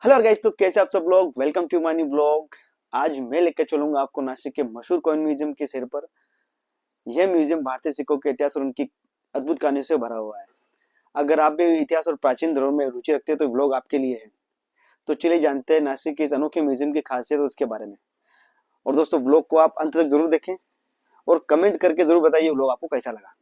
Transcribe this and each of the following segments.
Hello guys, तो कैसे आप सब लोग। Welcome to my new blog. आज मैं लेकर चलूंगा आपको नासिक के मशहूर कॉइन म्यूजियम के सैर पर। यह म्यूजियम भारतीय सिक्कों के इतिहास और उनकी अद्भुत कहानियों से भरा हुआ है। अगर आप भी इतिहास और प्राचीन धरोहर में रुचि रखते हैं तो ब्लॉग आपके लिए है। तो चलिए जानते हैं नासिक के इस अनोखे म्यूजियम की खासियत और उसके बारे में। और दोस्तों, ब्लॉग को आप अंत तक जरूर देखें और कमेंट करके जरूर बताइए ब्लॉग आपको कैसा लगा।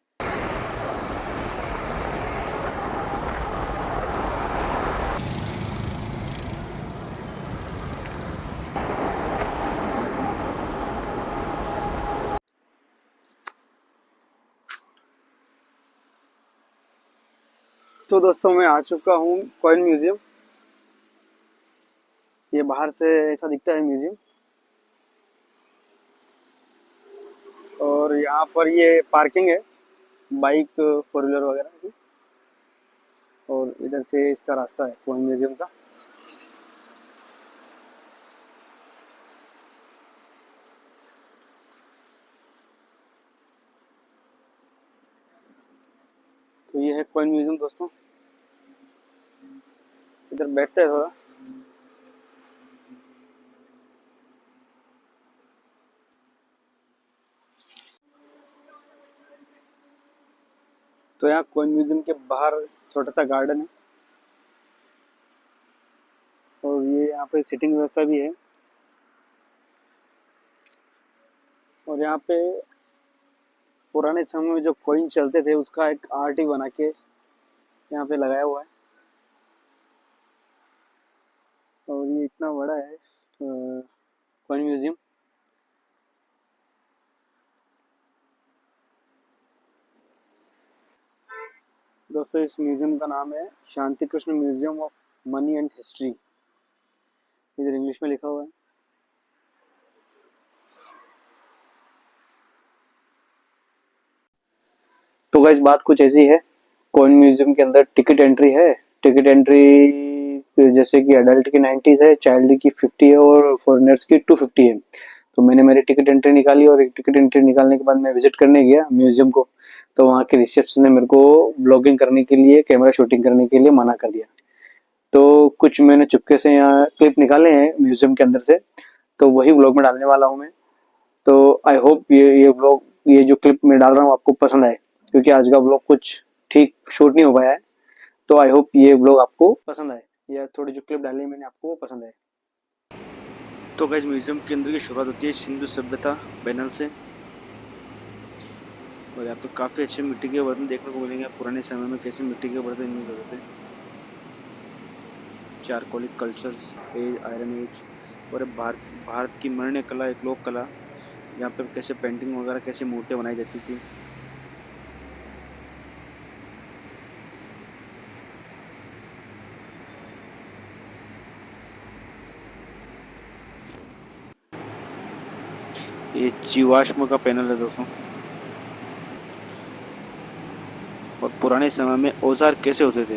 तो दोस्तों, मैं आ चुका हूँ कॉइन म्यूजियम। ये बाहर से ऐसा दिखता है म्यूजियम। और यहाँ पर ये पार्किंग है, बाइक फोर व्हीलर वगैरह की। और इधर से इसका रास्ता है कॉइन म्यूजियम का। तो ये है कॉइन म्यूजियम दोस्तों। इधर बैठते हैं थोड़ा। तो यहाँ कॉइन म्यूजियम के बाहर छोटा सा गार्डन है। और ये यहाँ पे सिटिंग व्यवस्था भी है। और यहाँ पे पुराने समय में जो कॉइन चलते थे उसका एक आर्ट ही बना के यहाँ पे लगाया हुआ है। और ये इतना बड़ा है कॉइन म्यूजियम। दोस्तों, इस म्यूजियम का नाम है Shanti Krishna museum of money and history. इधर इंग्लिश में लिखा हुआ है। तो गाइस, बात कुछ ऐसी है। कॉइन म्यूजियम के अंदर टिकट एंट्री है। टिकट एंट्री जैसे कि अडल्ट की 90 है, चाइल्ड की 50 है और फॉरेनर्स की 250 है। तो मैंने मेरी टिकट एंट्री निकाली और एक टिकट एंट्री निकालने के बाद मैं विजिट करने गया म्यूजियम को। तो वहाँ के रिसेप्शन ने मेरे को ब्लॉगिंग करने के लिए, कैमरा शूटिंग करने के लिए मना कर दिया। तो कुछ मैंने चुपके से यहाँ क्लिप निकाले हैं म्यूजियम के अंदर से, तो वही ब्लॉग में डालने वाला हूँ मैं। तो आई होप ये ब्लॉग, ये जो क्लिप मैं डाल रहा हूँ आपको पसंद आए, क्योंकि आज का ब्लॉग कुछ ठीक शूट नहीं हो पाया है। तो आई होप ये ब्लॉग आपको पसंद आए, या थोड़ी जो क्लिप डाली है मैंने आपको वो पसंद आए। तो गाइस, म्यूजियम के अंदर की शुरुआत होती है सिंधु सभ्यता पैनल से। और यहाँ पे काफ़ी अच्छे मिट्टी के बर्तन देखने को मिलेंगे। पुराने समय में कैसे मिट्टी के बर्तन यूज होते थे। चारकोलिक कल्चर्स एज, आयरन एज। और भारत की मरण्य कला, एक लोक कला, यहाँ पे कैसे पेंटिंग वगैरह, कैसे मूर्तियाँ बनाई जाती थी। ये जीवाश्म का पैनल है दोस्तों। और पुराने समय में औजार कैसे होते थे।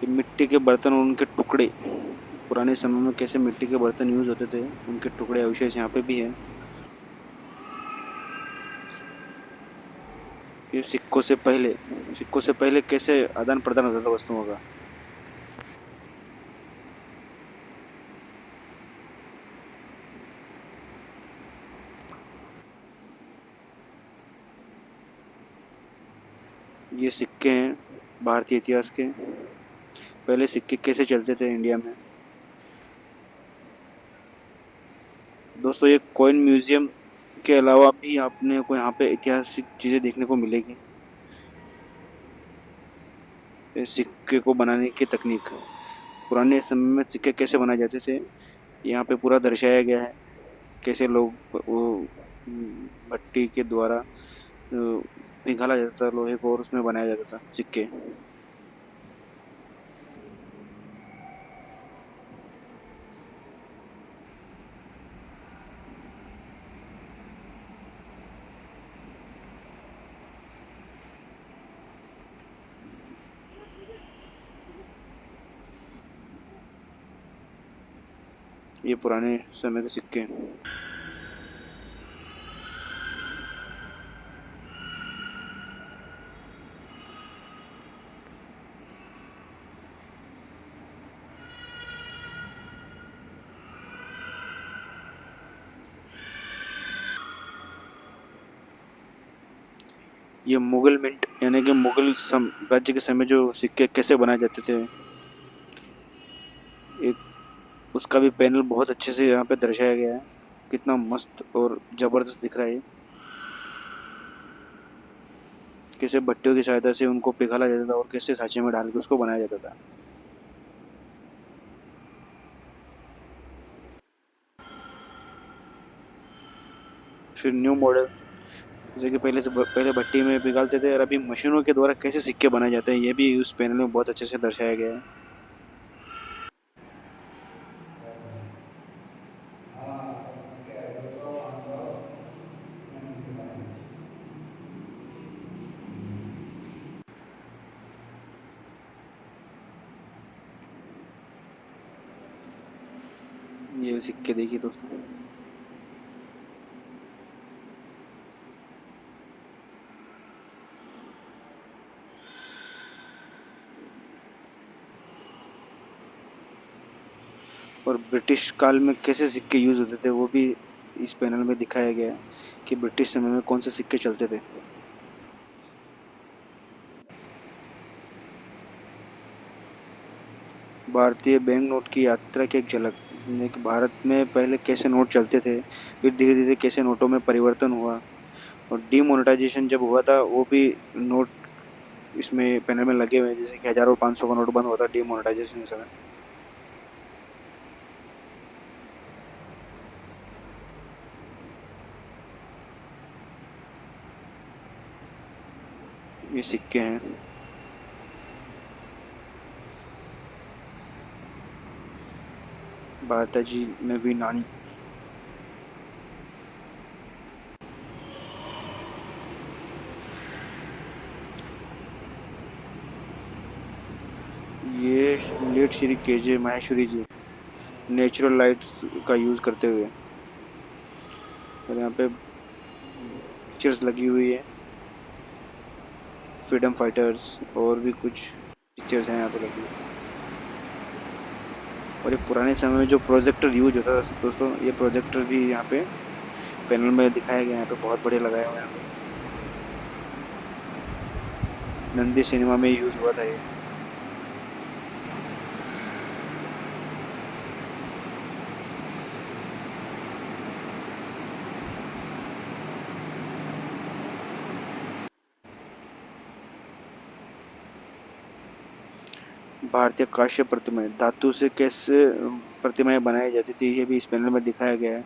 ये मिट्टी के बर्तन और उनके टुकड़े। पुराने समय में कैसे मिट्टी के बर्तन यूज होते थे, उनके टुकड़े अवशेष यहाँ पे भी है। ये सिक्कों से पहले कैसे आदान प्रदान होता था वस्तुओं का। ये सिक्के हैं भारतीय इतिहास के। पहले सिक्के कैसे चलते थे इंडिया में। दोस्तों, ये कॉइन म्यूजियम के अलावा भी आपने को यहाँ पे ऐतिहासिक चीज़ें देखने को मिलेगी। ये सिक्के को बनाने की तकनीक, पुराने समय में सिक्के कैसे बनाए जाते थे, यहाँ पे पूरा दर्शाया गया है। कैसे लोग वो भट्टी के द्वारा पिघला जाता था लोहे को और उसमें बनाया जाता था सिक्के। ये पुराने समय के सिक्के हैं। ये मुगल मिंट यानी कि मुगल राज्य के समय जो सिक्के कैसे बनाए जाते थे, एक उसका भी पैनल बहुत अच्छे से यहाँ पे दर्शाया गया है। कितना मस्त और जबरदस्त दिख रहा है ये। कैसे भट्टियों की सहायता से उनको पिघाला जाता था और कैसे सांचे में डाल के उसको बनाया जाता था। फिर न्यू मॉडल, जैसे कि पहले भट्टी में पिघालते थे और अभी मशीनों के द्वारा कैसे सिक्के बनाए जाते हैं, ये भी उस पैनल में बहुत अच्छे से दर्शाया गया है। Ah, forse che è dove sono avanzato, non mi chiamare. ये सिक्के देखिए दोस्तों। और ब्रिटिश काल में कैसे सिक्के यूज होते थे वो भी इस पैनल में दिखाया गया है कि ब्रिटिश समय में कौन से सिक्के चलते थे। भारतीय बैंक नोट की यात्रा की एक झलक, यानी कि भारत में पहले कैसे नोट चलते थे, फिर धीरे धीरे कैसे नोटों में परिवर्तन हुआ और डीमोनेटाइजेशन जब हुआ था वो भी नोट इसमें पैनल में लगे हुए हैं। जैसे कि 1000 और 500 का नोट बंद हुआ था डीमोनेटाइजेशन के समय। ये सिक्के हैं। भारत जी में भी नानी। ये लेट श्री केजे माहेश्वरी जी नेचुरल लाइट्स का यूज करते हुए, और यहाँ पे पिक्चर्स लगी हुई है, फ्रीडम फाइटर्स और भी कुछ पिक्चर्स हैं यहाँ पे लगी हुई। और एक पुराने समय में जो प्रोजेक्टर यूज होता था दोस्तों, ये प्रोजेक्टर भी यहाँ पे पैनल में दिखाया गया है। यहाँ पे बहुत बढ़िया लगाया हुआ है। यहाँ पे नंदी सिनेमा में यूज हुआ था ये। भारतीय कांस्य प्रतिमाएं धातु से कैसे प्रतिमाएं बनाई जाती थी, ये भी इस पैनल में दिखाया गया है।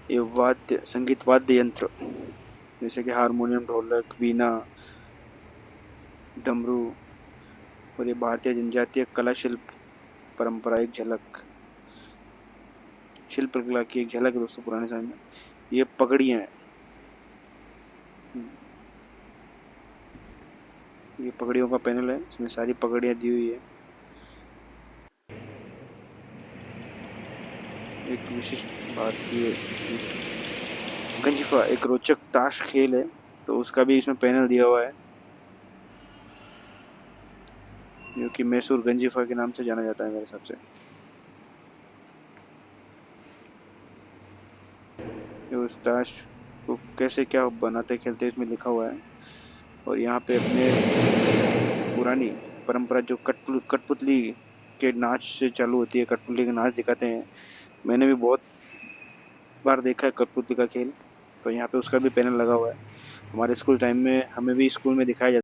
ये संगीत वाद्य यंत्र, जैसे कि हारमोनियम, ढोलक, वीणा, डमरू, और ये भारतीय जनजातीय कला शिल्प परंपरा एक झलक, शिल्प कला की एक झलक है दोस्तों पुराने समय में। ये पगड़ियाँ हैं। ये पगड़ियों का पैनल है, इसमें सारी पगड़ियाँ दी हुई है। एक विशिष्ट भारतीय गंजिफा एक रोचक ताश खेल है, तो उसका भी इसमें पैनल दिया हुआ है, जो कि मैसूर गंजिफा के नाम से जाना जाता है मेरे हिसाब से। ये उस ताश को कैसे क्या बनाते खेलते इसमें लिखा हुआ है। और यहाँ पे अपने पुरानी परंपरा जो कठपुतली के नाच से चालू होती है, कठपुतली के नाच दिखाते हैं। मैंने भी बहुत बार देखा है कठपुतली का खेल, तो यहाँ पे उसका भी पैनल लगा हुआ है। हमारे स्कूल टाइम में हमें भी स्कूल में दिखाया जाता